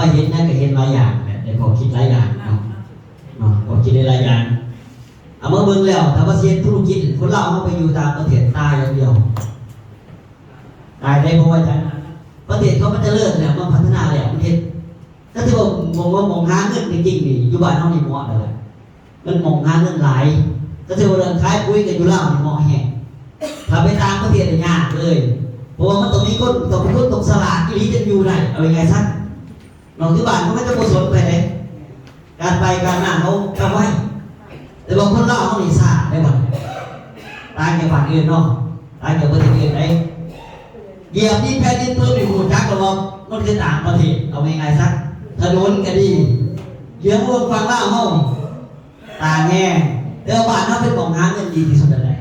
ว่าเห็นนั่นก็เห็นหลายอย่างแต่พอคิดหลายอย่างเนาะพอคิดได้หลายอย่างเอามาเบิ่งแล้วถ้าว่าเสียธุรกิจคนเราเขาไปอยู่ตามประเทศตายอย่างเดียวตายได้เพราะว่าประเทศเขามันจะเลิศแล้วมันพัฒนาแล้วประเทศถ้าที่ว่ามองหาเงินจริงๆนี่อยู่บ้านเขานี่เหมาะเลยมันมองหาเงินหลายถ้าที่ว่าเรื่องขายปุ๋ยกับอยู่ล่านี่เหมาะแห้งถ้าไปต่างประเทศยากเลยเพราะว่ามันต้องมีคนตกสลากที่นี้จะอยู่ได้เอายังไงซะน้องที่บ้านเขาไม่จะโกศลไปเลยการไปการมาเขาทำไว้แต่บางคนเล่าเขาหนีซาได้หมดตายจากฝั่งอื่นเนาะตายจากประเทศอื่นได้เหยียบที่แผ่นดินเพิ่มอีกหูจักกระบอกมันคือต่างประเทศเอายังไงซะถนนก็ดีเลี้ยงวัวฟังเล่าเขาตาแง่แต่บ้านเขาเป็นของหาเงินดีที่สุดเลย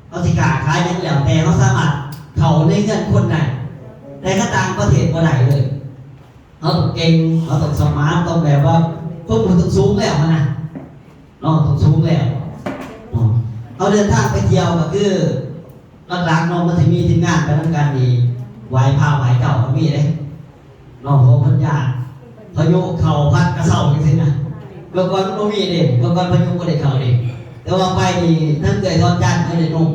เขาสิกาขายยังแล้วแต่เขาสามารถเขาในเงินคนไหนแต่ก็ต่างประเทศก็ได้เลยเขาต้องเก่งเขาต้องสมาร์ทต้องแบบว่าพวกมันต้องสูงแล้วนะน้องต้องสูงแล้วเขาเดินทางไปเที่ยวก็คือหลักๆน้องมันจะมีทีมงานไปทำการดีไหวพาไหวเก่าเขามีเลยน้องเขาพันยาพายุเข่าพัดกระเซ้าอย่างนี้นะเมื่อก่อนมันมีเด็กเมื่อก่อนพายุก็ได้เข่าเด็กแต่ว่าไปนี่ท่านเคยทอดจานให้ได้นุ่ม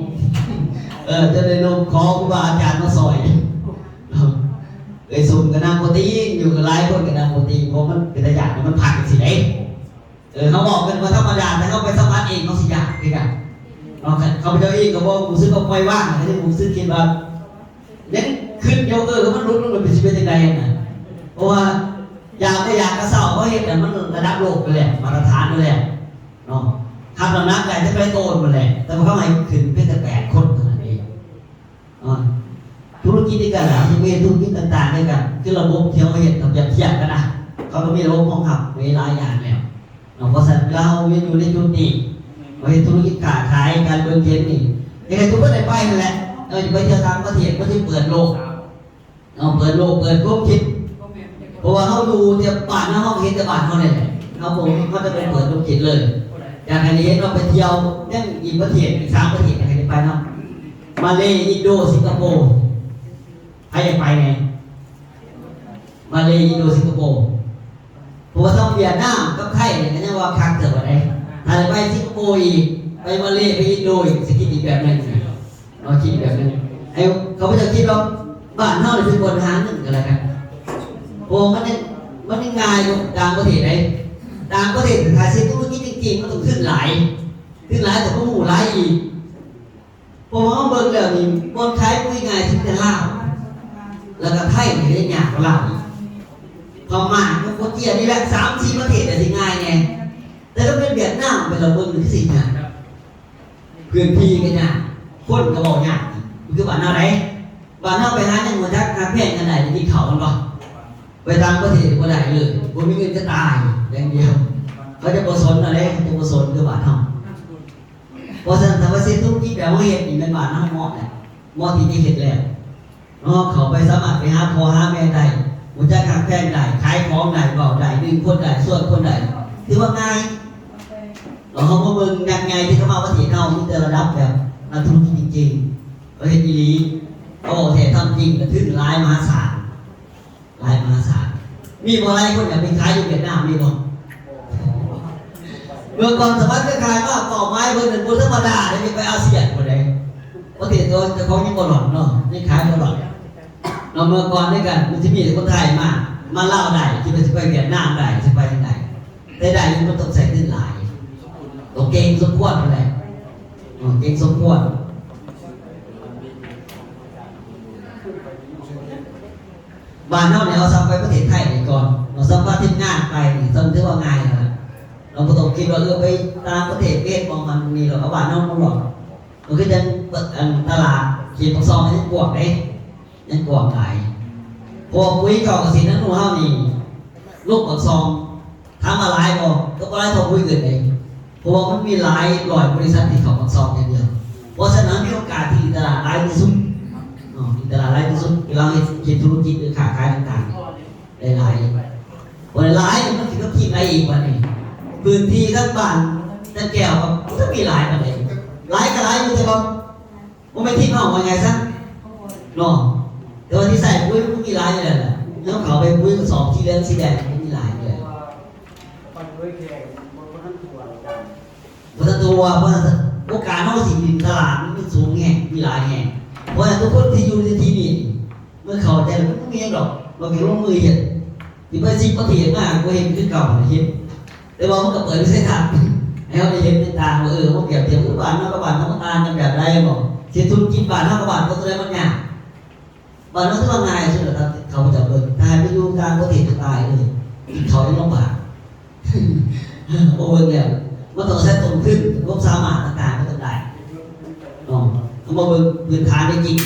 จะได้นุ่มขอครูบาอาจารย์มาซอยเคยสุ่มกับนางโปรตีอยู่กับหลายคนกับนางโปรตีเพราะมันเป็นอย่างมันผักสิเด้เขาบอกกันว่าธรรมดาแต่เขาไปสัมผัสเองเขาสิยากคือกันเขาไปเจอเองก็บอกกูซื้อก็ปล่อยว่างแต่ที่กูซื้อกินแบบเนี่ยขึ้นโยกมันรุ้นมันเป็นชีวิตยังไงนะเพราะว่าอยากก็อยากกระเซ้าเพราะเหตุแต่มันระดับโลกไปเลยมาตรฐานไปเลยเนาะทำลำนักใหญ่จะไปโตนมาเลยแต่พอเข้ามาขึ้นเพียงแต่8 คนเท่านั้นเองธุรกิจด้วยกันนะที่มีธุรกิจต่างๆด้วยกันคือระบบเที่ยวเหตุทำแบบเทียบกันนะเขาก็มีระบบของขับมีหลายอย่างแล้วเพราะฉะนั้นเราอยู่ในจุดนี้ไปธุรกิจค้าขายการเมืองเย็นนี่ยังไงทุกคนได้ไปนั่นแหละจะไปเที่ยวทางประเทศก็ที่เปิดโลกเปิดโลกเปิดความคิดเพราะว่าเขาดูเที่ยวบ้านเขาเห็นแต่บ้านเขาเนี่ยเขาผมเขาจะไปเปิดความคิดเลยอย่างนี้เราไปเที่ยวเนี่ยอีกประเทศอีก3 ประเทศใครจะไปเนาะมาเลอินโดสิงคโปร์ใครจะไปไงมาเลอินโดสิงคโปร์เพราะว่าต้องเวียดนามกับไทยเนี่ยก็ยังว่าคักเกิดอะไรถ้าไปสิงคโปร์อีกไปมาเลไปอินโดอีกสกิดอีกแบบนึงเราคิดแบบนึงไอ้เขาไม่จะคิดว่าบ้านเท่าหรือเป็นคนหาเงินกันอะไรกันโอ้มันง่ายอยู่ต่างประเทศไหนต่างประเทศถ้าเซ็นธุรกิจจริงๆมันต้องขึ้นหลายแต่ก็หมู่หลายอีกเพราะว่าเบิ่งแล้วนี่คนขายปุ้ยง่ายที่จะล่าแล้วก็ไทยนี่ได้ยากกว่าเราพม่าก็โคเจียนี่แหละ3-4 ประเทศแต่ที่ง่ายไงแต่ถ้าเป็นเวียดนามเป็นเราเบิ่งหรือสิ่งนั้นเพื่อนพี่กันยากคนก็บอกยากคือบ้านเราไหนบ้านเราไปหาอย่างหัวจักหาแพงกันไหนที่เขามันบ่ไปต่างประเทศก็ได้เลยบ่มีเงินจะตายอย่างเดียวเขาจะประสนอะไรจะประสนคือบ้านเราเพราะฉะนั้นถ้าว่าสิ่งทุกที่แบบว่าเห็นนี่เป็นบ้านเราเหมาะเนี่ยเหมาะที่จะเห็นแล้วเขาไปสมัครไปหาพ่อหาแม่ได้หัวจักหาแพงได้ขายของได้เบาได้ดึงคนได้ส่วนคนได้ถือว่าง่ายเราเขามาเบิ่งยังไงที่เขามาประเทศเรามีแต่ระดับแบบนักธุรกิจจริงๆประเทศอีลีเขาบอกเทศทำจริงกระทึกหลายมหาศาลมีบ่อะไรคนอยากไปขายอยู่เวียดนามมีบ่เมื่อก่อนสมัยก็ขายมากต่อไม้เบอร์ 1บนธรรมดาเลยไปอาเซียนคนใดประเทศตัวจะเขายังบ่หลอนเนาะนี่ขายบ่หลอนเราเมื่อก่อนด้วยกันมันจะมีคนไทยมาเล่าได้ที่มันจะไปเวียดนามได้จะไปที่ไหนแต่ได้ยังมันต้องใส่ขึ้นหลายตัวเก่งสมควรอะไรเก่งสมควรบ้านเราเนี่ยเราซ้ำไปประเทศไทยก่อนเราซ้ำว่าทีมงานไปซ้ำที่ว่าง่ายนะเราไม่ต้องคิดว่าไปตามประเทศเวียดมองมันมีหรอกบ้านเราไม่หรอกมันก็จะตลาดขีดปักซองยังกวางได้ยังกวางไหลพอปุ๋ยเก่ากับสินนั้นหนูเฮานี่ลูกปักซองทำอะไรบ่ก็ไล่ทอปุ๋ยเกิดเองเพราะว่ามันมีหลายร้อยบริษัทที่เขาปักซองอย่างเดียวเพราะฉะนั้นมีโอกาสที่ตลาดหลายที่สุดตลาดหลายที่สุดเราคิดธุรกิจหรือค้าขายต่างๆหลายวันหลายมันคิดว่าทีมอะไรอีกวันนี้พื้นที่ทั้งบ้านทั้งแก้วมันก็มีหลายประเด็นหลายก็หลายอยู่แต่ว่ามันไม่ทิ้งห้องว่าไงซะเนาะแต่วันที่ใส่ปุ้ยมันมีหลายอย่างแหละแล้วเขาไปปุ้ยกระสอบที่เหลืองสีแดงมันมี ตัวเพราะโอกาสเฮาสิดินตลาดมันสูงแห่งมีหลายแห่งเพราะฉะนั้นทุกคนที่อยู่ในที่นี้เมื่อเข้าใจแล้วมันบ่มีหยังดอกเราแค่ลงมือเฮ็ดสิไป10ประเทศมาก็เห็นคือเก่าเฮ็ดแต่ว่ามันก็เปิดวิสัยทัศน์ให้เฮาได้เห็นต่างๆว่ามันเปรียบเทียบกับบ้านเฮากับบ้านเฮามันต่างกันแบบใดบ่เฮ็ดธุรกิจบ้านเฮากับบ้านเฮาตัวใดมันยากบ้านเฮาถือว่าง่ายสุดแล้วครับเขาจะเบิ่งตายไปอยู่กลางประเทศก็ตายเลยกินเขายังลำบากโอ้เบิ่งแล้วมันต้องใช้ต้นทุนความสามารถต่างๆมันต้องได้เนาะเอามาเบิ่งพื้นฐานได้จริง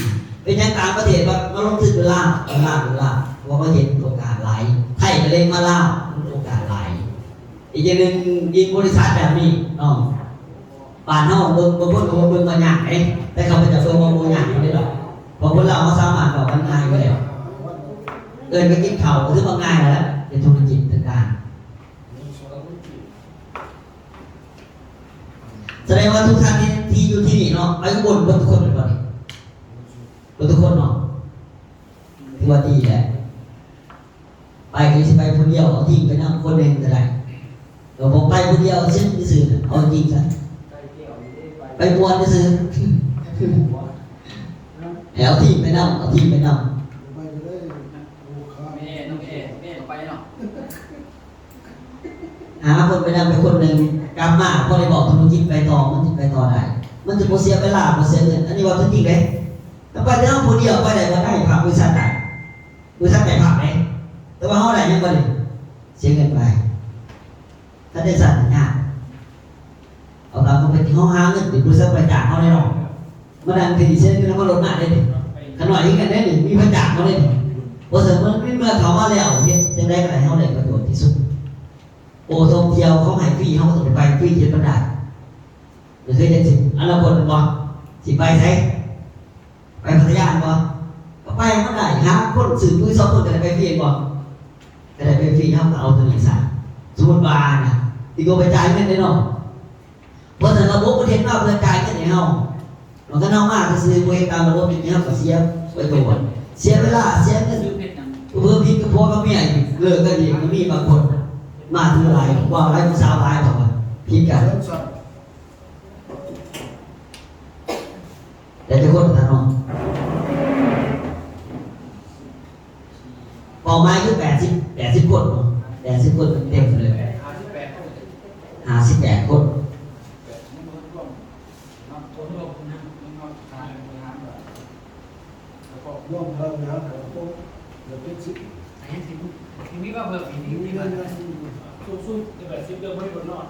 เป็นอย่างต่างประเทศว่ามาลงทุนเป็นล้านว่าเขาเห็นโอกาสหลายไทยก็เลยมาลาวโอกาสหลายอีกอย่างหนึงยิงบริษัทแบบนี้เนาะบ้านเฮาเบิ่งคนก็เบิ่งบ่ยากเด้แต่เขาไปจะเบิ่งบ่ยากอยู่ได้ดอกเพราะคนเราเขาสามารถบอกมันง่ายอยู่แล้วไปกินข้าวก็ถือว่าง่ายแล้วเป็นธุรกิจต่างๆแสดงว่าทุกท่านที่อยู่ที่นี่เนาะไปบนทุกคนเป็นบ่นี่บนทุกคนเนาะถือว่าดีแหละไปก็สิไปคนเดียวเอาทิ้งไปนำคนหนึงก็ได้เราบอกไปคนเดียวซึ่งซื่อๆเอาจริงซะไปบวชซื่อเอาทิ้งไปนำเอาทิ้งไปนำหาคนไปนำไปคนหนึ่งกลับมาพอได้บอกธุรกิจไปต่อมันจะไปต่อได้มันจะโปรเสียเวลาโปรเสียเงินอันนี้ว่าจริงเลยแต่ไปเจ้าคนเดียวไปได้ก็ได้ผักบริษัทไหนบริษัทไหนผักไหนแต่ว่าเขาไหนยังบ่ได้เสียเงินไปถ้าได้สั่งยากเอาตามเขาไปที่เขาหาเงินติดบริษัทประจานเขาได้หรอกมันดันคดีเช่นนี้เขาลดหน้าได้ดิขนาดนี้กันได้หนึ่งมีประจานเขาได้ดิเพราะฉะนั้นเมื่อเขามาแล้วเฮ็ดจะได้อะไรเขาได้ประโยชน์ที่สุดโอ้ท่องเที่ยวเขาให้ฟรีเขาก็ต้องไปฟรีเจ็ดบรรดาหรือเคยจะสิอันละคนบ่สิไปใช้ไปพัทยาบ่ก็ไปมันได้หาคนสื่อมือสองคนก็ได้ไปฟรีบ่ก็ได้ไปฟรีเขาก็เอาตัวนี้ซะสมมติว่านะที่เขาไปจ่ายเงินได้เนาะเพราะฉะนั้นระบบประเทศเราเพื่อจ่ายเงินให้เขาเราก็เอามากก็ซื้อไว้ตามระบบอย่างนี้เขาก็เสียไปตัวเสียเวลาเสียเงินเพิ่มพิษกับพ่อกับแม่เลิกกันดีก็มีบางคนมาถืออะไรว่าอะไรผู้สาวตายบอกว่าพิษกันแต่จะคนทางน้องเป้าหมายคือ80คน80คนเต็มเลย58คนร่วมเราแล้วพวกเดี๋ยวเป็นสิบทีนี้ก็เพิ่มอีกทีนี้มันสู้ๆจะแบบสิบเดิมไม่บนนอด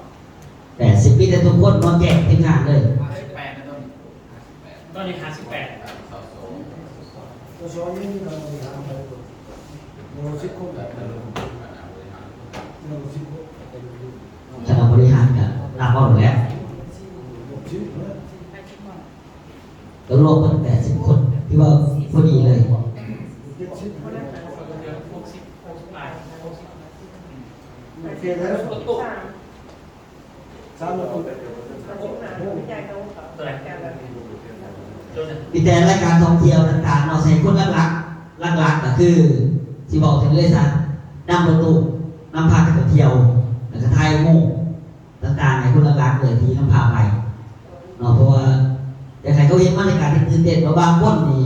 80ปีแต่ทุกคนมาแจกทีมงานเลย58นะตอนนี้58ตัวซ้อนนี่เราทำไปเราสิบคนแบบเราสิบคนคณะบริหารกันรับเอาอยู่แล้วก็รวมเป็น80คนที่ว่าพอดีเลยเขียนแล้วตุ๊กสามตัวมีแต่รายการท่องเที่ยวต่างๆเราใช้คนหลักก็คือที่บอกถึงเลยซะนั่งรถตู้นำพาไปเที่ยวแล้วก็ถ่ายโม่ต่างๆในคนหลักเลยที่นำพาไปเนาะเพราะว่าแต่ใครเขาเห็นบรรยากาศที่ตื่นเต้นว่าบางคนนี่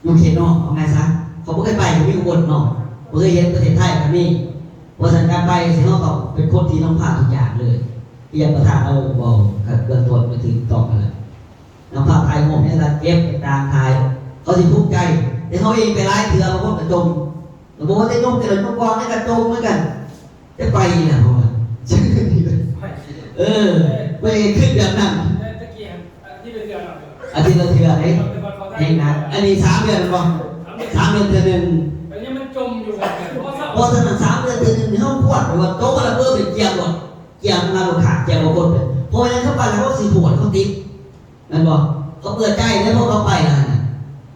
อยู่เขตนอกเอาไงซะเขาไม่เคยไปอยู่ที่อุบลเนาะไม่เคยเห็นประเทศไทยแบบนี้เพราะฉะนั้นการไปสิเขาต้องเป็นคนที่ต้องผ่านทุกอย่างเลยเรียนประธานเราบอกกับเบื้องต้นไปถึงต่อกันเลยนำพาไทยโม่เนี่ยละเก็บตามไทยเขาสิทุกข์ใจแต่เขาเองไปไล่เถื่อนบางคนกระจมบอกว่าจะยกเกิดยกกองนี่กระจมเหมือนกันจะไปนะเพราะว่าไม่ขึ้นแบบนั้นอาทิตย์ละเทื่อเองนะอันนี้3 เดือนป่ะ3 เดือนเทื่อนึงอันนี้มันจมอยู่เพราะฉะนั้น3 เดือนเทื่อนึงเขาขวดว่าโต๊ะละเบอร์เป็นเกียร์หมดเกียร์งานลูกค้าเกียร์บางคนเลยเพราะฉะนั้นเขาไปแล้วเขาสิปวดเขาติดนั่นบอกเขาเปิดใจแล้วพวกเขาไปนะ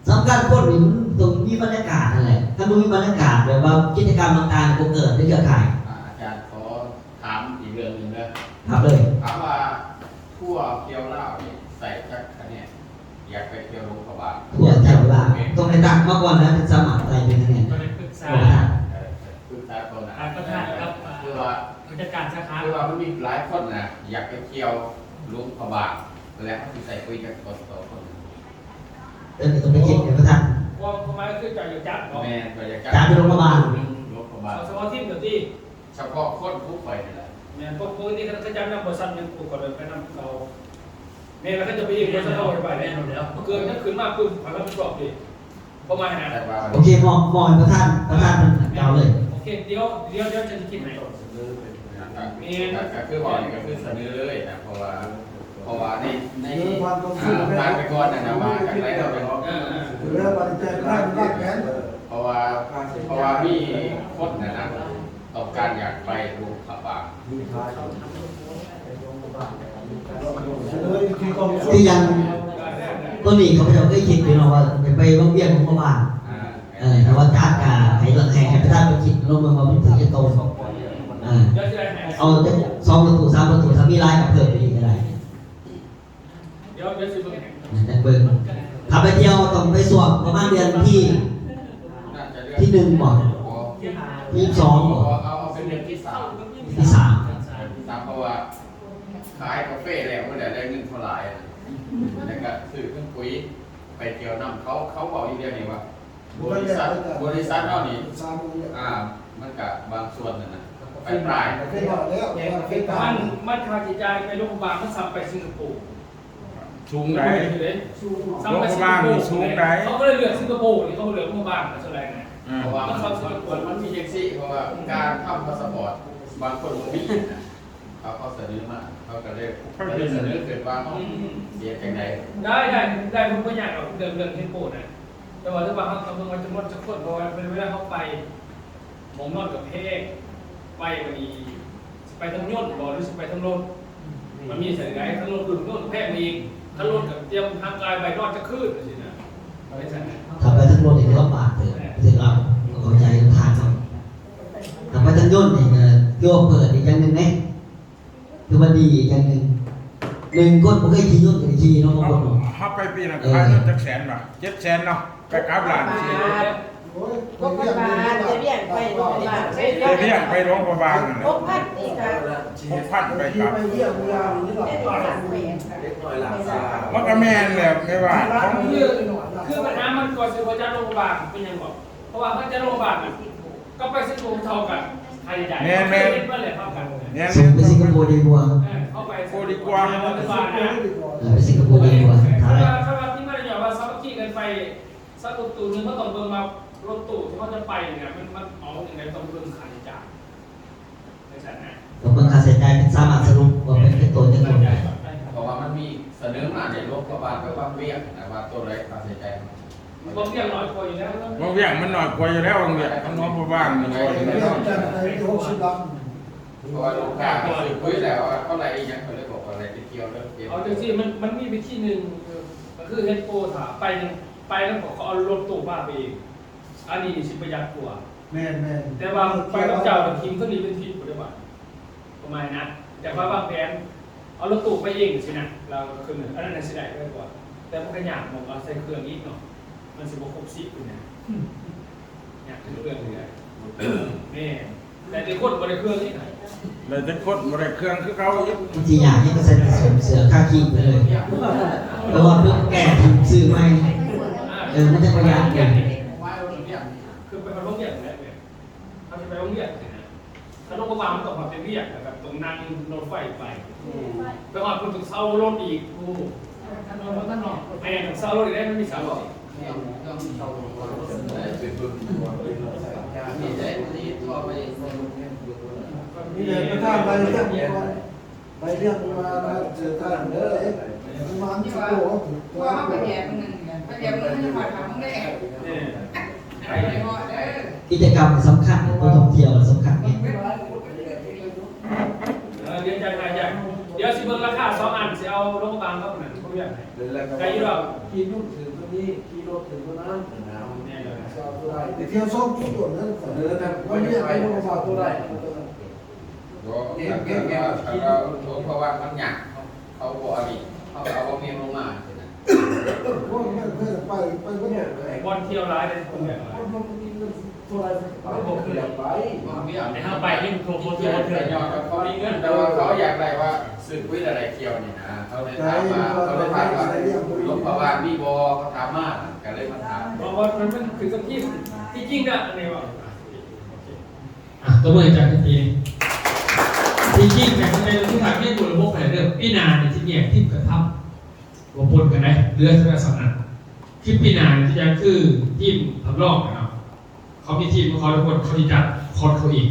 สำคัญคนนี่ตรงมีบรรยากาศนั่นแหละถ้าดูมีบรรยากาศแบบว่ากิจกรรมต่างๆก็เกิดได้เครือข่ายอาจารย์ขอถามอีกเรื่องหนึ่งนะครับเลยถามว่าทั่วเที่ยวเล่านี่ใส่จักรเนี่ยอยากไปเที่ยวโรงพยาบาลทั่วเที่ยวเล่าต้องไปตั้งมาก่อนนะสมัครอะไรเป็นยังไงตอนนี้ปรึกษาตัวนะประธานครับคือว่าผู้จัดการสาขาคือว่ามันมีหลายคนนะอยากไปเที่ยว ลุงพบาทแล้วเขาใส่ปุ๋ยจากต้นต่อคน ต้องไปคิดเดี๋ยวประธาน ว่าทำไมคือจ่ายอยู่จัดเนาะ แม่ก็จะ จ่ายไปโรงพยาบาล โรงพยาบาล เอาเฉพาะที่เดี๋ยวที่ เฉพาะคนผู้ป่วยนี่แหละ เนี่ยพวกนี้เขาจะนำบริษัทยังกูก่อนเลยไปนำเราเนี่ยเราก็จะไปยิงบริษัทเราไปเนี่ยแล้วเกินนั่นขึ้นมากปุ๊บผ่านแล้วมันกรอบดิประมาณนั้น แต่ว่า โอเคมองประธานเป็นยาวเลย โอเคเดี๋ยวจะคิดไหน ก็คือบอกนี่ก็คือเสนอเลยนะเพราะว่าในผ่านไปก่อนนะว่าจากไรเราเป็นเพราะว่ามีคนนะต้องการอยากไปโรงพยาบาล ที่ยังต้นนี้เขาพยายามได้คิดไปเนาะว่าไปโรงเรียนของโรงพยาบาลแต่ว่าการให้ประธานไปคิดลงมาว่ามันถึงจะโตเอาจะ2 ประตู 3 ประตูถ้ามีลายกับเพิ่มไปอีกก็ได้ เดี๋ยวซื้อเบอร์ แต่เบิ่งถ้าไปเที่ยวต้องไปสวมประมาณเดือนที่1บ่ที่2บ่ เอาเป็นเดือนที่3 ที่3 เพราะว่าขายกาแฟแล้วมันได้เงินเท่าไหร่แล้วก็ซื้อเครื่องปุ๋ยไปเกี่ยวน้ำเขาบอกอีกเดียวนี่ว่าบริษัทเท่านี้มันกับบางส่วนนะไปปลาย มันค่าใช้จ่ายไปโรงพยาบาลมันซ้ำไปสิงคโปร์ สูงไหน ซ้ำไปสิงคโปร์เขาก็เลยเลือกสิงคโปร์นี่เขาเลือกโรงพยาบาลเท่าไหร่ไง เพราะว่ามันมีเอ็กซี่เพราะว่าการทำพาสปอร์ตบางคนมีเขาเสนอมาเขาก็เลยเสนอเกิดว่าเสียจังได ได้ผมก็อยากเอาเดิมเทนโปนะแต่ว่าถ้าว่าเขาเมืองมันจะมดจะคนเพราะว่าเวลาเขาไปมองนอนกับเพกไปวันนี้ไปทั้งยนต์บ่หรือไปทั้งรถมันมีเสียงไงทั้งรถดื่มรถแพกมีทั้งรถกับเตรียมทางกายไปนอนจะขึ้นสินะไม่ใช่ ถ้าไปทั้งรถนี่ก็ลำบากเลยถึงเราเข้าใจทางเราถ้าไปทั้งยนต์นี่ก็คือว่าเปิดอีกอย่างนึงนะคือว่าดีอีกอย่างนึงคนบ่เคยขี่ยนต์ก็ขี่เนาะบางคน เขาไปปีนั้นขายเงินจาก100,000 บาท 700,000 เนาะไปกลับหลานสิ ก็ประมาณจะเรียกไปโรงพยาบาล ไปเรียกไปโรงพยาบาลนั่นแหละ 6,000อีกค่ะ 6,000 ไปกลับ 6,000 มันก็แม่นแหละไม่ว่าของ คือปัญหามันก่อนสิว่าจะโรงพยาบาลเป็นยังบอกเพราะว่าถ้าจะโรงพยาบาลก็ไปสิงคโปร์เท่ากันใครใหญ่แม่เพื่อนเลยเท่ากัน เนี่ย ส่งไปสิงคโปร์ดีกว่า เข้าไป โคดีกว่า โรงพยาบาลนะ ไปสิงคโปร์ดีกว่า ถ้า ท้าย ว่าที่มันอย่างว่าซักขี้กันไปสักรถตู้นึงก็ต้องเบิ่งมารถตู้ที่เขาจะไปเนี่ยมันเอาอย่างไรต้องเบิ่งค่าใช้จ่ายไม่ใช่นะ ผมเบิ่งค่าใช้จ่ายเป็นสามารถสรุปว่าเป็นตัวจังได๋ เพราะว่ามันมีเสนอมาในโรงพยาบาลก็ว่าเรียกนะว่าตัวไรค่าใช้จ่าย บางอย่างน้อยกว่าอยู่แล้ว บางอย่างมันน้อยกว่าอยู่แล้วบางอย่างมันน้อยกว่าบ้างนี่ว่าอยู่แล้ว เพราะว่าลูกค้าซื้อปุ๋ยแล้วเท่าไหร่ยังเขาเลยบอกว่าอะไรไปเที่ยวเรื่องเกี่ยว เอาจริงๆมันมีวิธีหนึ่งก็คือเฮดโปถาไปแล้วเขาเอารถตู้มาไปเองอันนี้สิประหยัดกว่าแต่ว่าไปกับเจ้าเป็นทีมเขาดีเป็นทีมได้ป่ะประมาณนะแต่ว่าวางแผนเอารถตู้ไปเองสินะเราคืออันนั้นสิได้ได้กว่าแต่มันก็ยากมองเอาใส่เครื่องอีกเนาะมันสิบ่ครบ10คุณนะอยากเครื่องเลยนี่แต่ในคนบ่ได้เครื่องนี่นะ เลยจะกดบ่ได้เครื่องคือเขาอีก บางทีอยากให้ก็ใส่เสือค่าขี้ไปเลยเพราะว่าเพิ่งแก่ถึงซื้อใหม่มันจะประหยัดเงิน คือไปโรงเรียนแล้วเนี่ยเขาจะไปโรงเรียนนะถ้าโรงพยาบาลมันต้องมาเป็นเรียกแบบตรงนั่งรถไฟไปไปก่อนคุณถึงเช่ารถอีกโอ้ไอ้ถึงเช่ารถอีกได้ไม่มีเช่ารถ นี่ได้ที่ทั่วไป นี่เลยพระท่านไปเรื่องมาเจอท่านเด้อมาอันสุโข ว่าเขาไปแย่มันนึงไปแย่มันจะมาทำได้ เนี่ย ไปหอดเด้อ กิจกรรมสำคัญตัวท่องเที่ยวสำคัญไง เรียนใจใหญ่เดี๋ยวสิเบิ่งราคา2 อันสิเอาโรงพยาบาลเขาเนี่ยเขาเรียกไกลอยู่หรอก ขี่นุ่งถือตัวนี้ขี่รถถือตัวนั้น เนี่ยเลย สอบตัวใดเที่ยวส้มทุกตัวนั้นวันนี้ไปโรงพยาบาลตัวใด เพราะว่ามันหนักเขาบอกอันนี้เขาเอาเมียลงมา พวกนี้เพื่อนไปก็เนี่ย บอลเที่ยวร้ายเลยคนเนี่ย คนมันกิน โทรไปบอกคืออยากไป ให้เข้าไปที่โทรโทร เถื่อน เถื่อน ยอดเขามีเงินแต่ว่าเขาอยากได้ว่าซื้อปุ๋ยอะไรเกี่ยวนี่นะเขาเลยถามว่าหลวงพ่อว่ามีบอเขาถามมากก็เลยมาถาม เพราะว่ามันคือกับที่จริงนะอะไรวะ ตัวเมื่อจากทีที่ยิ่งแบบในที่ทางให้ตัวระบบอะไรเรื่องปีนาเนี่ยที่เนี่ยที่กระทำรวมพลกันได้เรือสำนักคลิปปีนาที่ยังคือทีมทำรอบนะครับเขามีทีมของเขาทุกคนเขาที่จัดคอร์สเขาอีก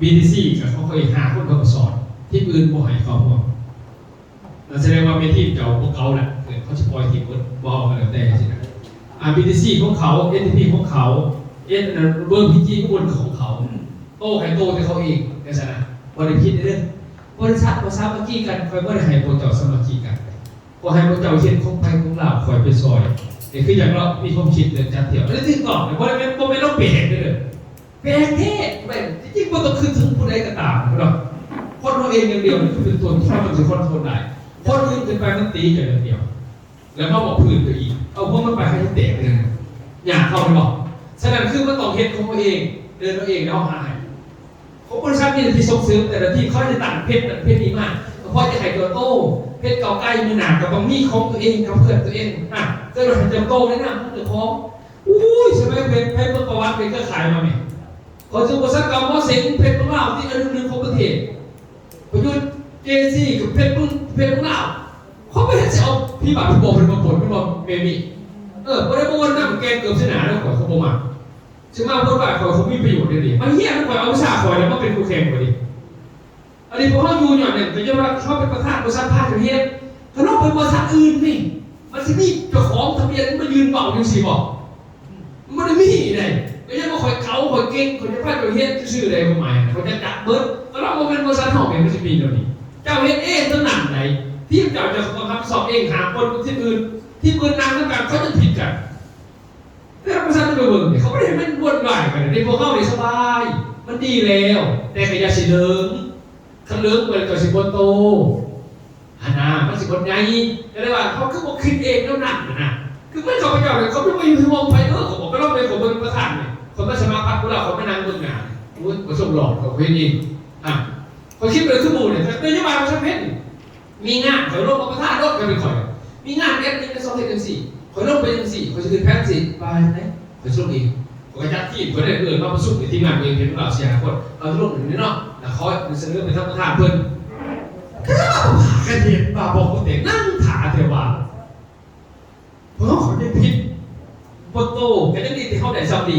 BTC กับเขาอีก5 คนเขาสอนที่อื่นบ่ให้เขาพวกนั่นแสดงว่าเป็นทีมเก่าพวกเขาแหละเขาจะปล่อยทีมบอลกันแล้วแต่สินะBTC ของเขา STP ของเขาเบอร์ PG ก็บนของเขาโต้ใครโต้แต่เขาเองในสนะบริพิษในเรื่องบริษัทภาษาเมื่อกี้กันคอยบริหารโปรเจกต์สมาชิกกันพอให้โปรเจกต์เช่นของไปของเราคอยไปซอยนี่คืออย่างเรามีความคิดเรื่องการเที่ยวแล้วที่ก่อนเนี่ยว่าไม่ต้องเปลี่ยนเลยแปลงเทศแบบจริงๆมันต้องขึ้นถึงผู้ใดก็ตามนะคนเราเองอย่างเดียวคือเป็นตัวที่มันจะคนทนได้คนอื่นเป็นไปมันตีกันอย่างเดียวแล้วมาบอกพื้นตัวอีกเอาพวกมันไปให้เตะเลยอยากเข้าไปบอกฉะนั้นคือมันต้องเฮ็ดของตัวเองเดินตัวเองแล้วหายของบริษัทนี่ที่ส่งเสริมแต่ละที่เขาจะต่างเพศนี้มากเพราะจะไข่ตัวโตเพศเก่าใกล้มือหนากับบางมีของตัวเองกับเพื่อนตัวเองก็เราจะโตได้นะมันจะคล้องอุ้ยใช่ไหมเป็นเพศประวัติเป็นก็ขายมาไหมขอจุบสักกรรมว่าเซ็งเพศของเราที่อันนึงของประเทศประยุทธ์เจซี่กับเพศของเราเขาไม่ได้จะเอาพี่บาทพี่โบเป็นมาผลเป็นมาเมมี่พอได้มาวันนั้นแกเกือบชนะแล้วขอเขาบอกมาซึ่งมาพูดว่าขอเขามีประโยชน์ดีมันเหี้ยมันขอเอาวิชาคอยแล้วก็เป็นครูแข่งกว่าดีอันนี้พอเขาอยู่อย่างเนี่ยก็จะว่าเขาเป็นประธานบริษัทภาคประเทศเขาต้องเป็นบริษัทอื่นนี่มันจะมีเจ้าของทะเบียนมายืนเป่าอยู่สิบอกมันไม่มีเลยก็ยังมาคอยเขาคอยเก่งคอยจะพาดประเทศชื่ออะไรประมาณเขาจะจับเบิร์ดก็เราเป็นบริษัทหอกเป็นมันจะมีเดี๋ยวนี้เจ้าเฮ็ดเองตั้งหนักไหนที่เจ้าจะบังคับสอบเองหาคนที่อื่นนำทั้งการเขาจะผิดกันแต่บริษัทที่ไปเบิ่งเนี่ยเขาไม่ได้ให้มันวนวายกันในพวกเขาเลยสบายมันดีแล้วแต่ขยะสีเหลืองขันเหลืองเปิดกับสีบนโตมันสิบนใหญ่ก็เลยว่าเขาคือบอกคิดเองแล้วหนักนะคือไม่เขาไปเจ้าเลยเขาไม่มาอยู่ที่วงไฟเขาบอกก็ต้องเป็นของบริษัทเนี่ยคนไม่สมาพัฒน์ของเราเขาไม่นั่งเบิ่งงานเขาส่งหลอกเขาเห็นเองเขาคิดเป็นขึ้นมูเนี่ยแต่นโยบายเขาชัดเจนมีงานเขาลงมาประทานรถกันไปคอยมีงานแอดมินใน2 เดือน4เขาลงไปยัง4เขาจะขึ้นแพทย์4ไปไหนเขาจะลงอีกเขาจะจัดที่เขาได้เงินมาประชุมในทีมงานเองเป็นเราเสียคนเราจะลงอย่างนี้เนาะแล้วเขาเสนอไปทำประธานเพิ่นก็จะมาผ่ากันเห็นมาบอกคนเด็กนั่งถาเทวาเพราะเขาได้ผิดปโตกันได้ดีที่เขาได้ซ้ำดี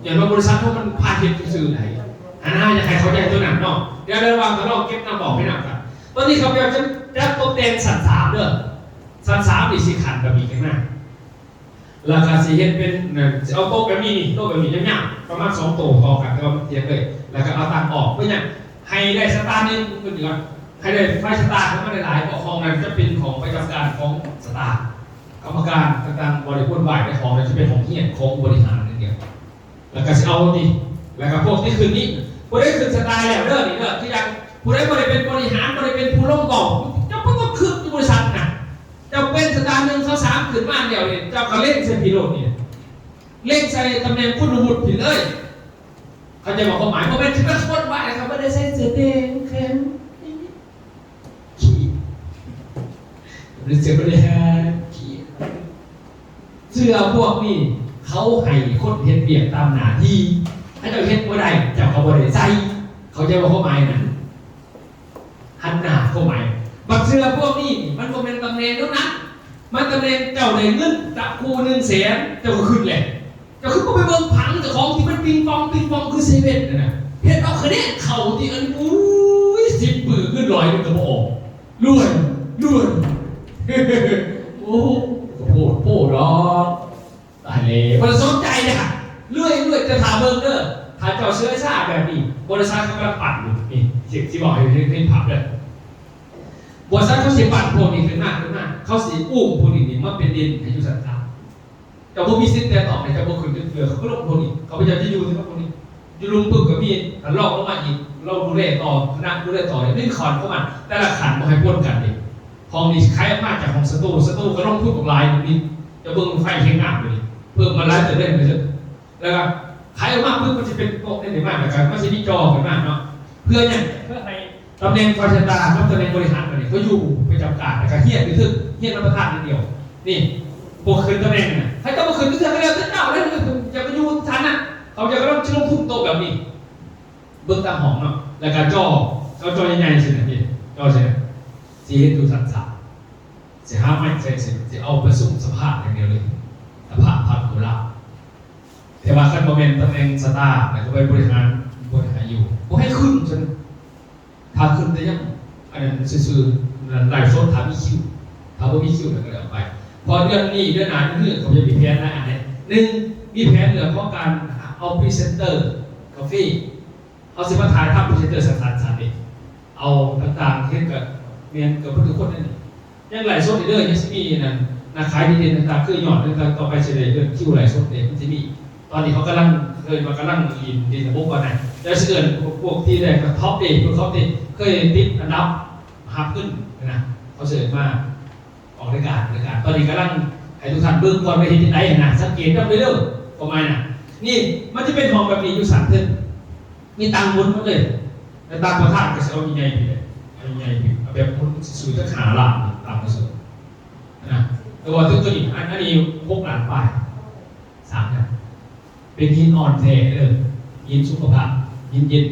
อย่างว่าบริษัทเขามันพาเห็นสื่อไหนอย่าให้เขาใจตัวหนักเนาะเดี๋ยวระวังเขาลองเก็บน้ำบอกให้หนักกันตอนนี้เขาพยายามจะตกแต่งสันสามเด้อสันสามนี่สิขันแบบนี้กันนะราคาสีเห็นเป็นเอาโต๊ะแบบนี้โต๊ะแบบนี้ยาวๆประมาณ2 โต๊ะพอกันก็เทียบเลยแล้วก็เอาตังออกเพื่อเนี่ยให้ได้สตาร์นึงก็ดีก่อนให้ได้ไฟสตาร์เข้ามาหลายๆของนั้นจะเป็นของประจำการของสตาร์กรรมการต่างๆบริบทบ่ายในของนั้นจะเป็นของเฮียนของบริหารนั่นเองแล้วก็จะเอานี่แล้วก็พวกที่คืนนี้ผู้ได้คืนสตาร์แล้วเด้อนี่เด้อที่ยังผู้ได้บริเป็นบริหารบริเป็นผู้ร่วมก่อเจ้าก็ต้องคืนบริษัทนะเจ้าเป็นสตาร์1 2 3ขึ้นมาเดียวเนี่ยเจ้าเขาเล่นเซนพิโรดเนี่ยเล่นใส่ตำแหน่งคุณวุฒิผิดเลยเขาจะบอกความหมายว่าเป็นที่เป็นคนว่าเขาไม่ได้ใส่เสื้อแดงแข็งขี้หรือเสื้อบริหารขี้เสื้อพวกนี้เขาให้คนเห็นเบียดตามหน้าที่ให้เจ้าเห็นว่าใดเจ้าเขาบริใส่เขาจะบอกความหมายนั้นหันหน้าเข้าหมายบักเสื้อพวกนี้มันก็เป็นตำแหน่งแล้วนะมันตำแหน่งเจ้าในเงินจับคู100,000เจ้าก็ขึ้นแหละเจ้าขึ้นก็ไปเบิ่งผังเจ้าของที่มันปิงปองคือเซเว่นนะเห็นเอาคะแนนเข่าที่อันอุ้ย10 ปืนขึ้น100มันก็บ่ออกรวยโอ้โหโป้ดอกตายเลยมันสนใจเนี่ยเรื่อยจะถามเบิ่งเด้อถ้าเจ้าเชื้อชาติแบบนี้บริษัทเขากำลังปั่นอยู่นี่ที่บอกให้ผับเลยบริษัทเขาเสียปั่นพวกนี้ขึ้นมาเขาเสียอุ้มพวกนี้มันเป็นดินให้ยุสันตาแต่พวกมีสิทธิ์แต่ตอบในแต่พวกขึ้นเกลือเขาก็ลงพวกนี้เขาพยายามจะอยู่ที่พวกนี้จะลุงปึ๊กกับมีดขันลอกลงมาอีกเราดูแลต่อคณะดูแลต่อเนี่ยไม่ขอนเข้ามาแต่ละขันมาให้พ้นกันเองห้องนี้คล้ายมากจากของสตูก็ต้องพูดกับลายตรงนี้จะเบิ่งไฟเข่งหนักเลยเพิ่มมาไล่แต่เล่นไปเถอะแล้วก็ ขายออกมาเพื่อมันจะเป็นโต๊ะได้มากนะครับมันจะมีจอขึ้นมาเนาะเพื่อเนี่ย เพื่อให้ ตำแหน่งคอนเทนต์กับตำแหน่งบริหารกันเนี่ยเขาอยู่ไปจำกัดนะครับเฮี้ยนไปถึงเฮี้ยนรับประทานนิดเดียวนี่พวกคืนตำแหน่งเนี่ยใครต้องมาคืนที่เธอก็เรียกเจ้าแล้วจะไปอยู่ชั้นน่ะเขาจะต้องลงทุนโต๊ะแบบนี้เบื้องตามห้องเนาะแล้วก็จอใหญ่ๆสินะพี่จอใช่ไหมสีเห็นดูสันสันจะห้ามไม่ใช่สิจะเอาไปสุ่มสภาพอย่างเดียวเลยสภาพพัดโคราชแต่ว่าขั้นโมเมนต์ตำแหน่งสตาร์แล้วก็ไปบริหารอยู่ผมให้ขึ้นจนถ้าขึ้นแต่ยังอันนั้นซื่อๆไล่โซนถามมีคิวถ้าไม่มีคิวแล้วก็เอาไปพอเดือนนี้เดือนหน้าเดือนเขาจะมีแผนนะอันนี้หนึ่งมีแผนเรื่องของการเอาพรีเซนเตอร์กาแฟเอาสิมาถ่ายทำพรีเซนเตอร์สันๆเองเอาต่างๆเช่นกับเมียนกับทุกคนนั่นยังไล่โซนเรื่อยๆยังจะมีนั่นนาขายดีๆต่างๆคือยอดต่างๆต่อไปเฉลี่ยเดือนคิวไล่โซนเด็กมันจะมีตอนนี้เขากำลังอินระบบก่อนนะแล้วเสื่อมพวกที่ได้กับท็อปเด็กพวกท็อปเด็กเคยติดอันดับฮับขึ้นนะเขาเสื่อมมากออกรายการตอนนี้กำลังให้ทุกท่านเบิ่งก่อนไปเห็นที่ไหนนะสังเกตกันไปเรื่อยๆประมาณน่ะนี่มันจะเป็นห้องแบบนี้อยู่3 เท่ามีตังมุนหมดเลยแต่ตังประธานก็จะเอาใหญ่ๆไปเลยเอาใหญ่ๆไปแบบมุนสูงจะขาหลังตามมาสุดนะแต่ว่าตัวนี้อันนี้6 ล้านป้าย3 นะเป็นหินอ่อนแท้หินสุขภาพหินเย็น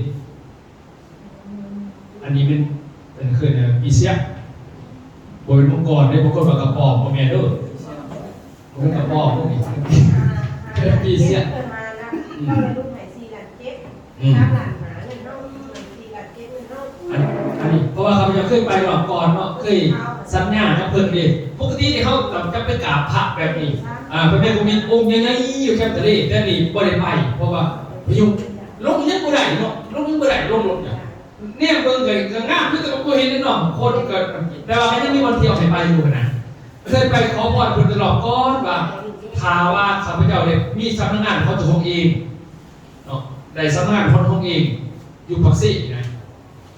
อันนี้เป็นเคยปีเสียบนมังกรได้บางคนว่ากระป๋องโมเมนต์ด้วยมันกระป๋องพวกนี้ปีเสีย เกิดมาแล้วเราเลยลูกไหน4 ล้าน7 3 ล้านหาเงินน้อง4 ล้าน7เงินน้อง อันนี้เพราะว่าเขาจะเคยไปหลอกก่อนเนาะเคยสัญญากับเพิ่นดิปกติที่เขาจะไปกราบพระแบบนี้พระแม่คงมีองค์ยังไงอยู่แค่ทะเลแต่นี่บ่ได้ไปเพราะว่าพยุงลงยังบ่ได้เนาะลงยังบ่ได้ลงรถเนี่ยเบิ่งก็งามคือแต่บ่เห็นน้องคนก็แต่ว่ามันยังมีวันเที่ยวให้ไปอยู่นะเคยไปขอพรเพิ่นตลอดก่อนว่าถ้าว่าข้าพเจ้าเนี่ยมีสำนักงานเขาจะของเองเนาะได้สำนักงานของเองอยู่ปักซี่นะ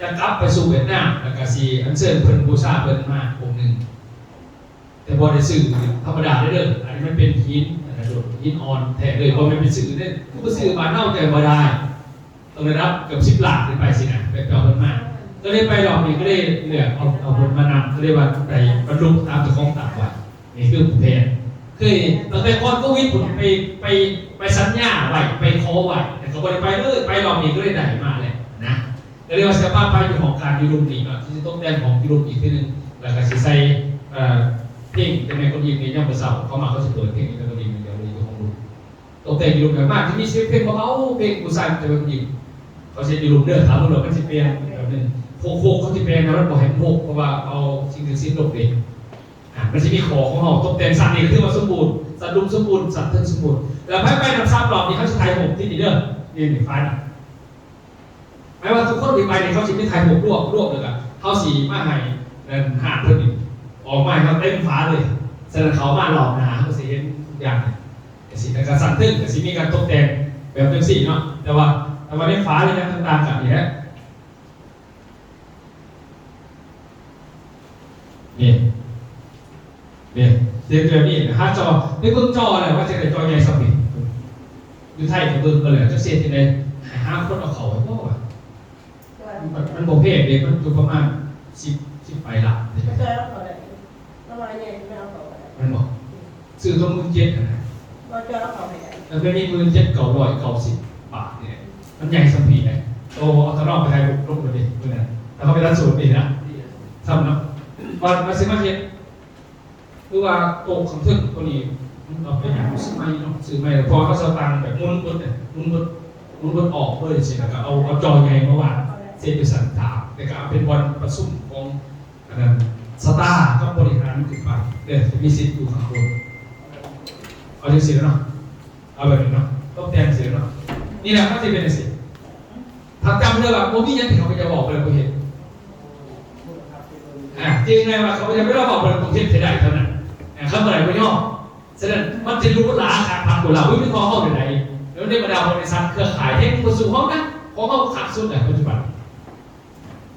จะกลับไปสู่เวียดนามแล้วก็สิอัญเชิญเพิ่นบูชาเพิ่นมาองค์นึงแต่บ่ได้ซื้อธรรมดาเด้ออันนี้มันเป็นหินหินอ่อนแท้เลยบ่แม่นเป็นซื้อเด้อผู้บ่ซื้อบ้านเฮาใจบ่ได้ต้องได้รับเกือบ10 ล้านขึ้นไปสินะไปเอาเพิ่นมาก็เลยไปรอบนี้ก็ได้เลือกเอาเพิ่นมานำก็เลยว่าไปบรรลุตามเจ้าของตามไว้นี่คือแผนเคยตั้งแต่ก่อนโควิดผมไปสัญญาไว้ไปขอไว้แต่ก็บ่ได้ไปเลยไปรอบนี้ก็ได้มาเลยนะก็เรียกว่าสภาพไปอยู่ของการยูรุมอีกที่จะต้องแต่งของยูรุมอีกทีนึงแล้วก็ใส่เพลงแต่ในคนยิงนี่ย่ำกระเสาเขามาเขาจะเปิดเพลงในคนยิงเดี๋ยวนี้ของรูตกแต่งยูรุมแบบมากที่มีเพลงเบาๆเพลงกุศลแต่คนยิงเขาจะยูรุมเด้อถามว่าเราเป็นสิเปียนแบบนึงโคเขาจะเปียนนะมันบอกให้โคเพราะว่าเอาสิ่งถึงสิ้นลงเองมันจะมีขอของเราตกแต่งสัตว์นี่ก็ถือว่าสมบูรณ์สัตว์ลุมสมบูรณ์สัตว์ถึงสมบูรณ์แล้วไปนำซ้ำรอบนี้เขาจะไทยผมที่นี่เด้อนี่ฟ้านะหมายว่าทุกคนที่ไปเนี่ยเขาสิไม่ไทยผมรวบเลยกันเขาสีมาให้หาเพิ่มอีกออกมาเขาเต็มฟ้าเลยแสดงเขามาหลอกหนาเขาสีเห็นอย่างสีแต่การสั่นตึ้งแต่สีมีการตกแต่งแบบเป็นสีเนาะแต่ว่าในฟ้าเลยนะต่างๆกันนี่ฮะนี่เดี๋ยวนี่ฮะจอในเบื้องจอเลยว่าจะเป็นจอใหญ่สักนิดอยู่ไทยกับเบื้องก็เลยจะเสียที่ไหนหาคนเอาเขาไว้เพราะว่ามันโบเพศเด็กมันอยู่ประมาณ10ไปละมันบอกซื้อตัว17นะแล้วก็มี17,990 บาทเนี่ยมันใหญ่สักนิดเลยโตเอาตะนอกไปไทยลงไปดิเพื่อนแล้วเขาไปรัดสูตรดีนะทำนะวันมาซื้อมาเช็ดคือว่าโตคำทึ่งตัวนี้มันเอาไปอย่างซื้อไม่เนาะซื้อไม่พอเขาสตางค์แบบมุนรถออกเพื่อสิแล้วก็เอาจอใหญ่มาวางเซตเป็นสันถาแต่ก็เป็นวันประชุมของอันนั้นสตาร์ก็บริหารขึ้นไปมีสิทธิ์อยู่ข้างบนเอาเสียเนาะเอาแบบนี้เนาะต้องแต่งเสียเนาะนี่แหละก็จะเป็นสิถ้าจำได้แบบโมบี้ยังถึงเขาจะบอกเลยผมเห็นจริงไงว่าเขาจะไม่ได้บอกเลยผมเห็นเสียดายเท่านั้นเขาเมื่อไหร่ไม่ย่อฉะนั้นมันจะรู้ราคาพันกว่าเราไม่พอเข้าไหนแล้วในบรรดาบริษัทเครือข่ายเทคโนโลยีของนะของเขาขาดสุดในปัจจุบัน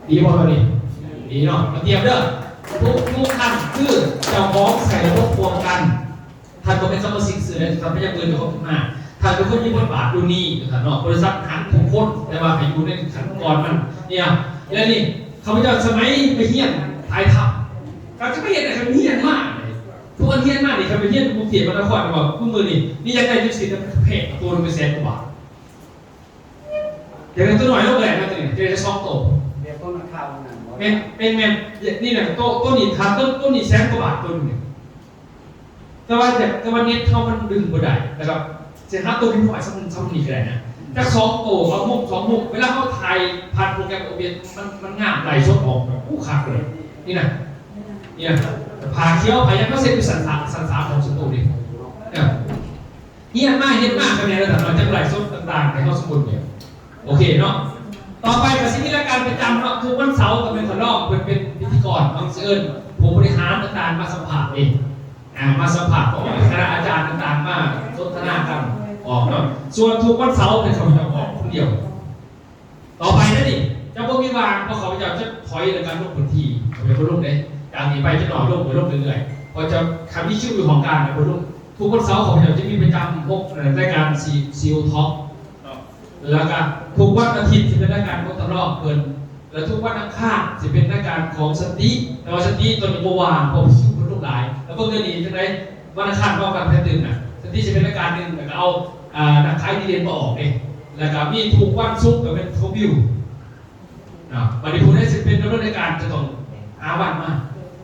ดีพอตอนนี้ดีเนาะมาเตรียมเด้อทุกท่านคือเจ้าของใส่ระบบพวงกันท่านก็เป็นสมาชิกสื่อในทรัพยากรเดี๋ยวเขามาถ้า าทุกคนมีบทบาทดูนี่นะครับเนาะบริษัทหันทุกคนแต่ว่าให้อยู่ในขั้นตอนมันเนี่ยแล้วนี่เขาจะสมัยไปเฮียนถ่ายทำเขาจะไม่เห็นแต่เขาเฮียนมากเลยทุกคนเฮียนมากนี่เขาไปเฮียนกรุงเทพมหานครบอกพวกมือนี่ยังได้ยุติธรรมเพจตัวนึงเป็น100,000 กว่าบาทอย่างนั้นตัวหน่อยโลกแหลกนะตัวนี้จะได้2 โตเดี๋ยวต้นข้าวนั่น เป็นนี่แหละต้นนี้ทำต้นนี้100,000 กว่าบาทต้นนึงแต่ว่าเน็ตเขามันดึงบ่ได้นะครับเสียค่าตัวพิมพ์หอยสักนี่ก็ได้นะจาก2 โต2 มุมเวลาเขาถ่ายผ่านโปรแกรม OBS มันงามไหลชดออกแบบขาดเลยนี่นะผ่าเคี้ยวผ่ายังก็เซ็ตเป็นสันสาของสตูดิเนี่ยเฮียนมากคะแนนระดับเราจะไหลชดต่างๆในข้อสมุดเนี่ยโอเคเนาะต่อไปกับสิ่งที่รายการประจำเนาะทุกวันเสาร์กับเป็นทดลองเป็นพิธีกรน้องเอิญผู้บริหารต่างๆมาสัมผัสเองมาสัมผัสของคณะอาจารย์ต่างๆมาสนทนากันออกเนาะส่วนทุกวันเสาร์เป็นเขาจะออกคนเดียวต่อไปนั่นดิจะบ่มีวางเพราะเขาจะถอยในการลงพื้นที่เขาเป็นคนลงเลยจากนี้ไปจะหน่อยลงไปเรื่อยๆพอจะคำที่ชื่ออยู่ของการเนี่ยคนลงทุกวันเสาร์เขาจะมีประจำพวกรายการซีโอท็อปแล้วก็ทุกวันอาทิตย์จะเป็นรายการของตลอดเกินแล้วทุกวันอังคารจะเป็นรายการของสติแต่ว่าสติตอนนี้เมื่อวานผมคิวคนลูกหลายแล้วก็เดือนนี้จะได้วันอังคารว่ากันแค่ตื่นนะสติจะเป็นรายการหนึ่งแล้วก็เอานักขายดีเด่นมาออกเองแล้วก็มีทุกวันศุกร์ก็เป็นทวิววันนี้ผู้ได้สิเป็นดำเนินรายการจะต้องวันมา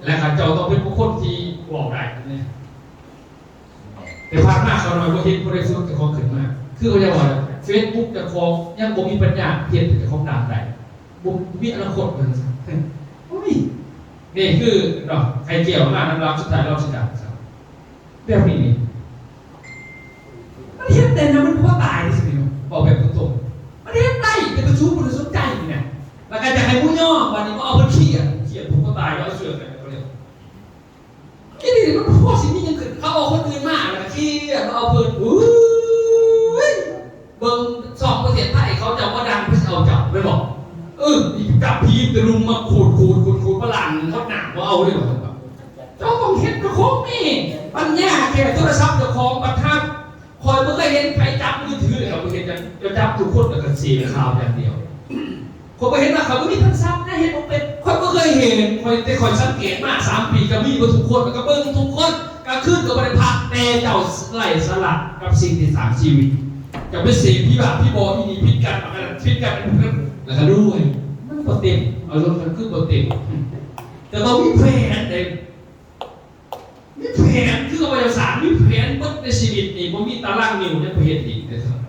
แล้วก็เจ้าต้องเป็นผู้คนที่บอกได้เนี่ยแต่ภาคหน้าเขาหน่อยว่าเห็นผู้ได้ซื้อจะคล้องขึ้นมาคือเขาจะบอกเฟซบุ๊กจะคล้องยังบ่มีปัญญาเพียรจะคล้องด่าได้บุกมีอนาคตเหมือนกันนี่คือเนาะใครเกี่ยวมากน้ำร้อนสุดท้ายเราสุดท้ายแบบนี้นี่มันเห็นแต่นะมันพ่อตายสิพี่น้องบอกแบบตรงๆมันเห็นได้เป็นประชุมมันสนใจเนี่ยแล้วก็จะให้ผู้ย่อวันนี้ก็เอาไปเขียนผมก็ตายแล้วเชื่อกันเขาเรียกที่นี่มันพ่อสิ่งนี้ยังเกิดเขาเอาคนอื่นมากเลยเขียนเอาเพิ่นเบิ่ง2 ประเทศไทยเขาจะว่าดังเพื่อเอาจับไม่บอกจับพีจะลุมมาขูดฝรั่งเขาหนักว่าเอาเลยหรอเจ้าต้องเห็นกระโคงนี่ปัญญาแค่โทรศัพท์จะคล้องประทับคอยเมื่อเคยเห็นใครจับมือถือเลยเราเห็นจะจับทุกคนแต่กันเสียข่าวอย่างเดียวคนไปเห็นว่าเขาไม่มีทักษะนะเห็นผมเป็นคนก็เคยเห็นคอยสังเกตมา3 ปีก็มีมาทุกคนก็เบิ้งทุกคนก็ขึ้นกับบริพัตรแต่เจ้าไหลสลัดกับสิ่งที่สร้างชีวิตจะเป็นสิ่งที่แบบพี่บอที่นี่พิษกันแล้วก็ด้วยมันโปรตีนเอาลงกันคือโปรตีนแต่เรามีแผนเด็กมีแผนคือวิทยาศาสตร์มีแผนบัดในชีวิตนี่ผมมีตารางนิ้วเนี่ยเห็นอีกนะครับ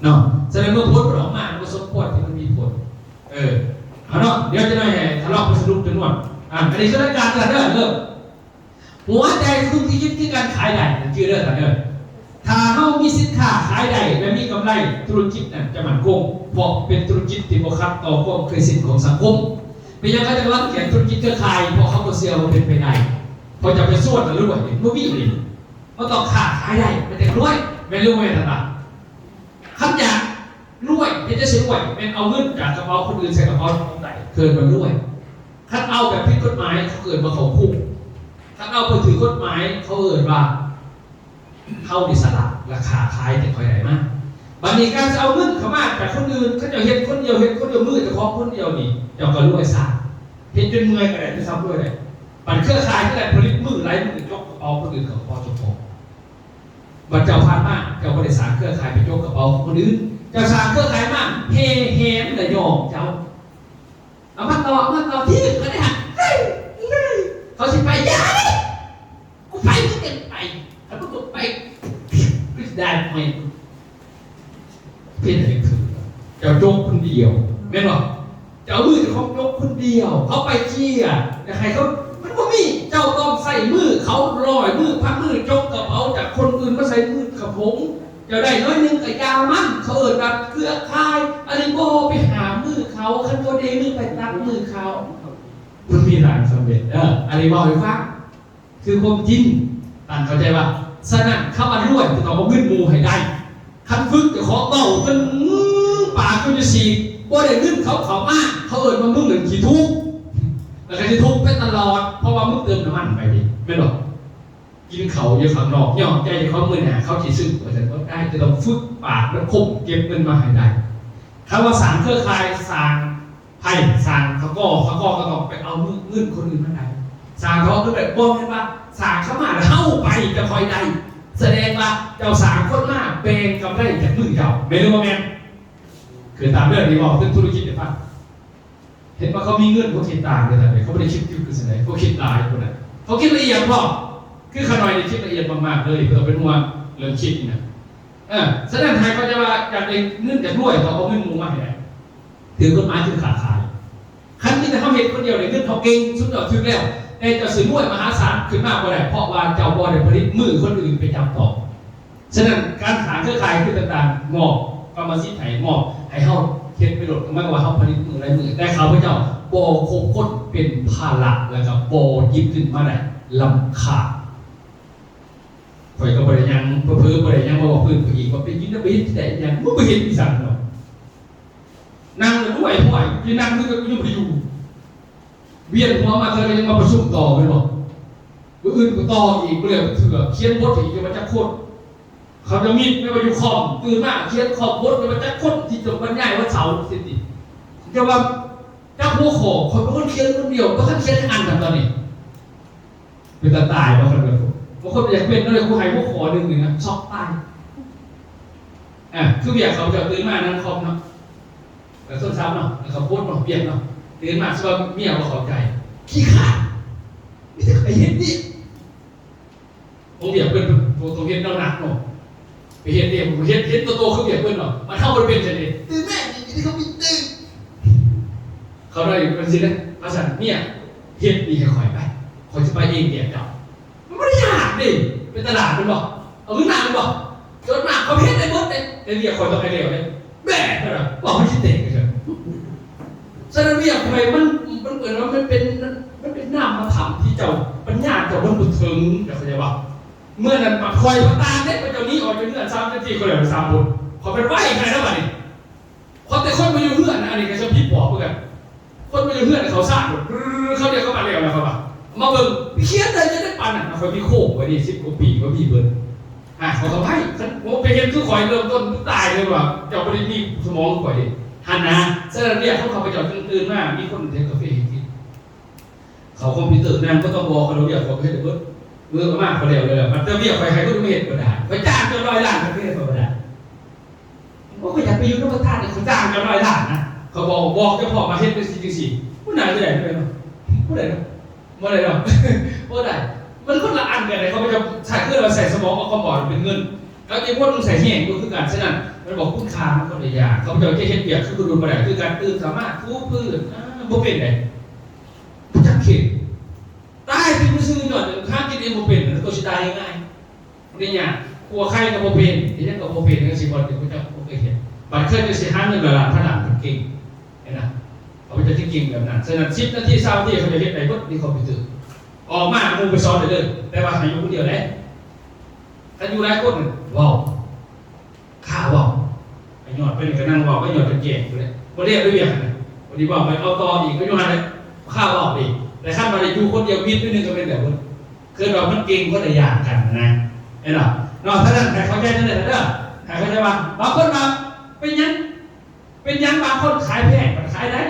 เนาะแสดงว่าผลออกมามันสมควรที่มันมีผลเอาเนาะเดี๋ยวจะได้ทะเลาะไปสรุปจำนวนอันนี้คือรายการกันเด้อเริ่มหัวใจคือที่ยึดที่การขายได้ชื่อเด้อกันเด้อถ้าเฮามีสินค้าขายได้และมีกำไรธุรกิจนั้นจะมั่นคงเพราะเป็นธุรกิจที่บ่ขัดต่อความเคยชินของสังคมเป็นยังไงจะรังเกียจธุรกิจเครือข่ายเพราะเขาบ่เชื่อว่าเป็นไปได้พอจะไปสู้กันรวยบ่มีนี่มันต้องขายได้มันจะรวยไม่รวยนั่นล่ะคันอยากรวยเฮ็ดจะสิรวยแม่นเอาเงินจากกระเป๋าคนอื่นใส่กระเป๋าของใดเกินมันรวยคันเอาแบบผิดกฎหมายเขาเกิดมาเขาคุกคันเอาไปถือกฎหมายเขาเอิ้นว่าเข้าในสลักราคาขายแต่ค่อยได้มากบัดนี้การจะเอาเงินเข้ามาจากคนอื่นเขาจะเฮ็ดคนเดียวมือจะของคนเดียวนี่เจ้าก็รวยซะเฮ็ดจนเมื่อยก็ได้ที่ซ้ำด้วยได้บัดเครือข่ายก็ได้ผลิตมือหลายมือยกกระเป๋าคนอื่นเขาพอเจ้าของบัดเจ้าพานมากเจ้าบ่ได้สร้างเครือข่ายไปยกกระเป๋าคนอื่นเจ้าสร้างเครือข่ายมากเฮมันได้ยอมเจ้าเอามาต่อที่ก็ได้เขาสิไปยาดิกูไปมึงกันไปถ้ามึงไปได้ไหมเป็นอะไรคือเจ้าโจกคนเดียวแม่นบอกเจ้ามือจะของโจกคนเดียวเขาไปเชี่ยแต่ใครเขามันก็มีเจ้าต้องใส่มือเขาลอยมือพักมือโจกกระเป๋าจากคนอื่นมาใส่มือกับผมเจ้าได้น้อยนึงกับยามันเขาเอิดแบบเครือข่ายอันนี้ก็ไปหามือเขาขันตัวเดมือไปตัดมือเขามันมีหลายสำเร็จอันนี้บอกให้ฟังคือความจริงต่างเข้าใจว่าสนั่นเข้ามาด้วยจะต้องเอาเงินมูให้ได้คันฟึกจะขอเต่าจนปากก็จะสีบ่ได้เงินเขามากเขาเอิญว่ามึงเหมือนขี้ทุกข์แล้วก็จะทุกข์ไปตลอดเพราะว่ามึงเติมน้ำมันไปดิไม่หรอกกิ กินเขาอยู่ข้างนอกย่อใจเขาเมื่อหนาเขาchỉสึกว่าจะได้จะต้องฝึกปากแล้วคบเก็บเงินมาให้ได้คำว่าสางเครือข่ายสางไผ่สางเขาก็ต้องไปเอาเงินคนอื่นมาได้สางเขาก็แบบบอกกันว่าสางเข้ามาเข้าไปจะคอยได้แสดงว่าเจ้าสางคนหน้าเป็นกำไรจากมือเจ้าไม่รู้ว่าแม่คือตามเรื่องที่บอกเรื่องธุรกิจเนี่ยป่ะเห็นว่าเขามีเงินเขาคิดต่างเลยแต่เขาไม่ได้คิดคือสิ่งไหนเขาคิดลายคนนั้นเขาคิดละเอียดพอคือขนอยในคิดละเอียดมากๆเลยเพื่อเป็นห่วงเรื่องคิดนี่นะแสดงไทยเขาจะว่าอยากได้เงินจากรวยเขาเอาเงินมูมาให้ได้ถือกฎหมายถือขาดขายคันที่จะเขาเห็นคนเดียวในเงินเขาเก่งสุดยอดถึงแล้วแต่จะซื้อรวยมหาศาลขึ้นมากกว่าได้เพราะว่าเจ้าบอลได้ผลิตมือคนอื่นไปจับต่อฉะนั้นการหาเครือข่ายคือต่างๆงอกกรรมสิทธิ์ไห้งอกให้เขาเห็นไปโดดไม่ว่าเขาผลิตมืออะไรมือแต่เขาพระเจ้าโบคงค้นเป็นภาระแล้วก็โบยิบขึ้นมาได้ลำขาดคอยก็บริยังเพื่อบริยังมาบอกเพื่อนผู้หญิงว่าไปกินน้ำไปเห็นแต่ยังไม่ไปเห็นอีสันหรอกนั่งเลยด้วยพ่อยที่นั่งคือก็ยังไปอยู่เวียนหัวมาเธอยังมาประชุมต่อไปหรอกผู้อื่นก็ต่ออีกเรื่องเถื่อเขียนบทอีกจะมาจักโคตรเขาจะมีไม่มาอยู่คอมตื่นมาเขียนคอมบทจะมาจักโคตรที่จะบรรยายว่าเสาสิติจะว่าเจ้าหัวขอคนเป็นคนเขียนคนเดียวก็ท่านเขียนทั้งอันทำตอนนี้เป็นตาตายบางคนแบบบางคนอยากเป็นก็เลยผู้ให้หัวขอหนึ่งนะช็อกตายคือเบียร์เขาจะตื่นมานั่งคอมเนาะแต่ส้นซ้ำเนาะเขาโคตรเนาะเบียร์เนาะตื่นมาสว่าเมียว่าเข้าใจขี้ขาดไม่ใช่ใครเห็นนี่ผมอยากเป็นตัวเห็นเราหนักเนาะไปเห็นเด็กผมเห็นตัวโตขึ้นอยากเป็นเนาะมันเข้าบริเวณเฉยตื่นแม่ที่เขาไม่ตื่นเขาได้เป็นสินะอาจารย์เนี่ยเห็นดีให้คอยไปคอยจะไปเองเดียวจับมันไม่ได้ยากดิเป็นตลาดเป็นบอกเอาเงินหนักเป็นบอกจนมากเขาเห็นได้หมดเลยแต่เรียกคอยต้องให้เร็วเลยแม่เหรอบอกไม่ใช่เด็กเลยฉะนั้นเรียกทำไมมันเหมือนว่ามันเป็นน้ำมาถามที่เจ้าปัญญาเจ้ามันบุถึงเดี๋ยวเขาจะว่าเมื่อนั้นมาคอยมาตามเนี่ยเจ้านี้ออกจากเงื่อน3 นาทีเขาเลยมา3 บทขอเป็นไหวใครแล้วบ้านี่คนแต่คนมาอยู่เงื่อนนะอันนี้ก็จะพิบบอกเพื่อนคนมาอยู่เงื่อนเขาสร้างหมดเขาเดียวเขามาเร็วนะครับมาเบิ่งเขียนเลยจะได้ปันอ่ะเขามีโค้งไว้ดี10 กว่าปีก็มีเบิ่งเขาทำให้ผมไปเห็นคือคอยเริ่มต้นตายเลยว่าเจ้าไม่ได้มีสมองคอยดิฮันนะเสร็จแล้วเนี่ยเขาไปจอดตื่นมามีคนเทกาแฟกินเขาคอมพิวเตอร์นั่นก็ต้องบอกเขาเรียกเขาให้เบิร์ดเมื่อมากเขาเร็วเลยมันจะเรียกใครก็ไม่เห็นก็ได้ไปจ้างจะ100 ล้านก็ไม่เห็นก็ได้เขาอยากไปยุ่งกับท่านเนี่ยเขาจ้างจะ100 ล้านนะเขาบอกเจ้าพ่อมาเฮ็ดเป็นสิ่งผู้ไหนจะได้ไม่เนาะผู้ใดเนาะผู้ใดเนาะผู้ใดมันคนละอันกันเลยเขาไปจะใส่เครื่องมาใส่สมองเอาความบอดเป็นเงินแล้วที่พวกมึงใส่แห้งก็คือการฉะนั้นมันบอกคุณค่ามันคนละอย่างเขาจะเฮ็ดเปียกคือดูมาได้คือการตื่นสามารถฟูพื้นบ่เป็นไงบ่จักเข็ดตายเป็นผู้ซื้อหน่อยถ้ากินเองบ่เป็นแล้วก็สิตายง่ายนี่เนี่ยกลัวไข้ก็บ่เป็นที่นั่นก็บ่เป็นก็สิบ่ถึงบ่จักบ่เคยเห็นบัดเคยจะสิหาเงินละล้านขนาดมันเก่งเห็นนะเขาจะจริงแบบนั้นฉะนั้น10 นาที20 นาทีเขาจะเฮ็ดได้หมดในคอมพิวเตอร์ออกมามึงไปสอนได้เลยแต่ว่าให้อยู่คนเดียวได้ถ้าอยู่หลายคนว้าวข้าว้าวไอ้ยอดเป็นก็นั่งว้าวก็ยอดเป็นแก่อยู่เลยบ่เรียกได้เวียกนะวันนี้ว้าวไปเอาต่ออีกก็อยู่หั่นเลยข้าว้าวอีกแต่ขั้นมาได้อยู่คนเดียวมิดไปนึงก็เป็นแบบนั้นคือเรามันเก่งคนละอย่างกันนะเห็นหรอนอกจากนั้นใครเข้าใจนั่นแหละเด้อใครเข้าใจว่าบางคนมาเป็นยังบางคนขายแพงมันขายได้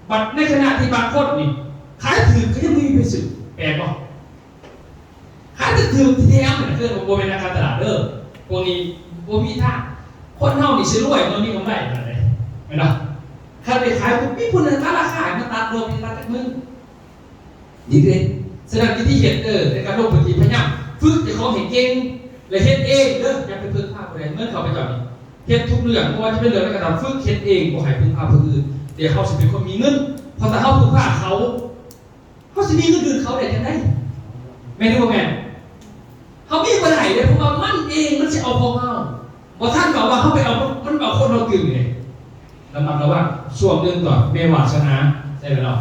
บัดในขณะที่บางคนนี่ขายถือก็ยังไม่มีไปซื้อแปลกป่ะขายถือที่แท้มันคือโบเป็นราคาตลาดเด้อพวกนี้โบมีท่าคนเท่านี่ซื้อรวยมันมีกำไรอะไรไม่หรอถ้าไปขายปุ๊บมีผู้นั้นราคามันตัดลงเป็นราคามึงดีเลยแสดงที่เห็นในการลงพื้นที่พยายามฝึกจะเขาเห็นเก่งเลยเห็นเองเด้ออย่าไปพึ่งพาผู้ใดเมื่อเขาไปจอดเห็นทุกเรื่องเพราะว่าจะเป็นเรื่องในการฝึกเห็นเองบ่ให้พึ่งพาผู้อื่นเดี๋ยวเขาจะเป็นคนมีเงินพอแต่เขาพึ่งพาเขาจะมีเงินเดือนเขาได้ยังไงแม่รู้ไหมเขามีปัญหาเลยเพราะว่ามันเองมันจะเอาของเขาพอท่านบอกว่าเขาไปเอามันเอาคนเราตื่นเลยแล้วมันระว่าช่วงเดือนก่อนเมวาชนะใช่ไหมเรา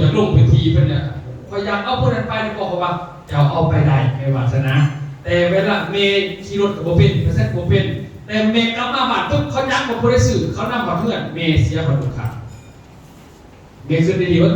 อยากลงพื้นที่เป็นเนี่ยพยายามเอาพวกนั้นไปบอกเขาว่าจะเอาไปได้เมวาชนะแต่เวลาเมขี่รถกับโบเป็นเปอร์เซ็นต์โบเป็นแต่เมกลับมาบ้านปุ๊บเขายักกับผู้ได้สื่อเขานำกับเพื่อนเมเสียคนดุขาเมซื้อได้ดีวะ